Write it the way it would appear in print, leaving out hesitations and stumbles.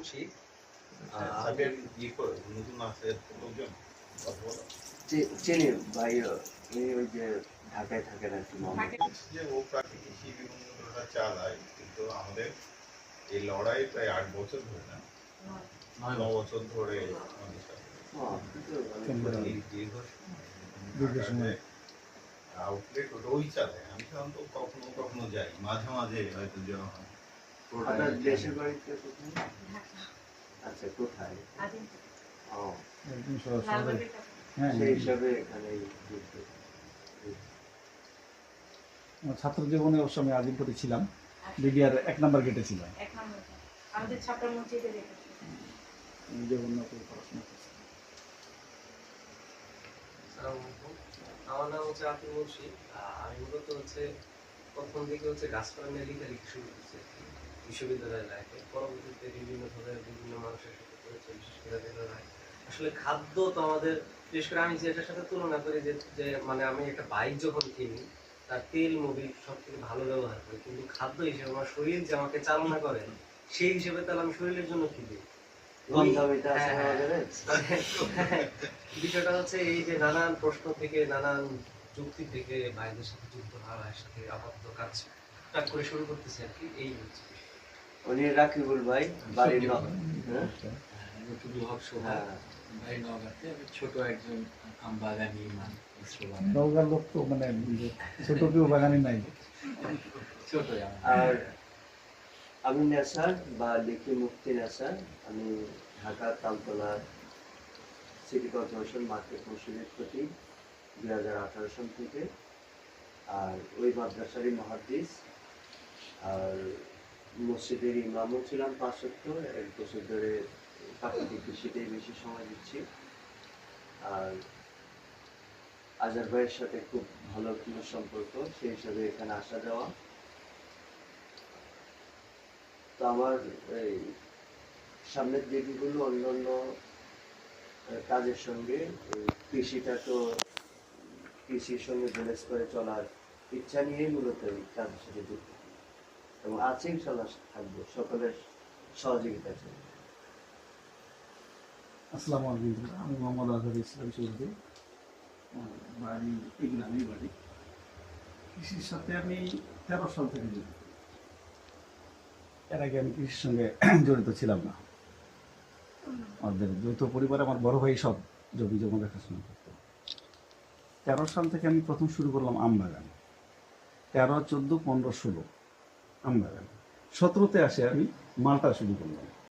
মুন্সি। চিনি ভাই, ওই যে ঢাকায় থাকেন আর কি। যে ও প্রাকৃতিক কৃষি বিপণনটা চালায়, কিন্তু আমাদের এই লড়াই প্রায় 8 বছর ধরে, না 9 বছর ধরে আমাদের সাথে দীর্ঘ সময় আউটলেট ওই চালায়। আমি সাধারণত কখনো কখনো যাই, মাঝে মাঝে হয়তো যাওয়া হয়। আপনার দেশের বাড়িতে কোথায়? আচ্ছা, কোথায়? সেই হিসাবে এখানে ছাত্র জীবনে ওর সময় আজিমপুরে ছিলাম, বিডিআর 1 নম্বর গেটে ছিলাম। আমাদের ছাত্র মসজিদে রেখেছি। আমার নাম হচ্ছে আতিক মুন্সি। আমি মূলত হচ্ছে প্রথম দিকে হচ্ছে গাছপালা নিয়ে লেখালেখি শুরু করছি বিশ্ববিদ্যালয়ের লাইফে। পরবর্তীতে বিভিন্ন ধরনের বিভিন্ন মানুষের সাথে করেছে, বিশেষ করে আসলে খাদ্য তো আমাদের, বিশেষ করে আমি যেটার সাথে তুলনা করি যে মানে আমি একটা বাইক যখন কিনি তার তেল মোবিল সব থেকে ভালো ব্যবহার করি, কিন্তু খাদ্য হিসেবে আমার শরীর যে আমাকে চালনা করে সেই হিসেবে তাহলে আমি শরীরের জন্য কি দিই। বিষয়টা হচ্ছে এই যে নানান প্রশ্ন থেকে, নানান যুক্তি থেকে ভাইদের সাথে যুক্ত হওয়া, ভাইয়ের সাথে আপাতত কাজ করে শুরু করতেছি আর কি। এই হচ্ছে উনি রাকিবুল ভাই, বাড়ির ছোট একজন বাগানি নওগাঁর লোক তো, মানে ছোট কেউ বাগানি নাই। ছোট। আর আমি নেসার বা লিখি মুফতি নেসার। আমি Dhaka Taltala city corporation market মসজিদের প্রতি 2018 সাল থেকে, আর ওই মাদ্রাসারই মুহাদ্দিস, আর মসজিদের ইমামও ছিলাম 5 বছর। 1 বছর ধরে প্রাকৃতিক কৃষিতেই বেশি সময় দিচ্ছি। আর আজার ভাইয়ের সাথে খুব ভালো সম্পর্ক, সেই হিসাবে এখানে আসা যাওয়া। তো আমার এই সামনের দিকগুলো অন্যান্য কাজের সঙ্গে, কৃষিটা তো কৃষির সঙ্গে ব্যালেন্স করে চলার ইচ্ছা নিয়েই মূলত এই কাজের সাথে যুক্ত, এবং আছে ইনশাল্লাহ থাকবো সকলের সহযোগিতা চাই। আসসালামু আলাইকুম, আমি মোহাম্মদ আজহার ইসলাম চৌধুরী। বাড়ি এই গ্রামেই বাড়ি। কৃষির সাথে আমি 13 সাল থেকে জড়িত। এর আগে আমি কৃষির সঙ্গে জড়িত ছিলাম না। আমাদের যৌথ পরিবারে আমার বড় ভাই সব জমি জমা দেখাশোনা করত। 13 সাল থেকে আমি প্রথম শুরু করলাম আম বাগান। 13, 14, 15, 16 আম বাগান। 17তে আসে আমি মালটা শুরু করলাম।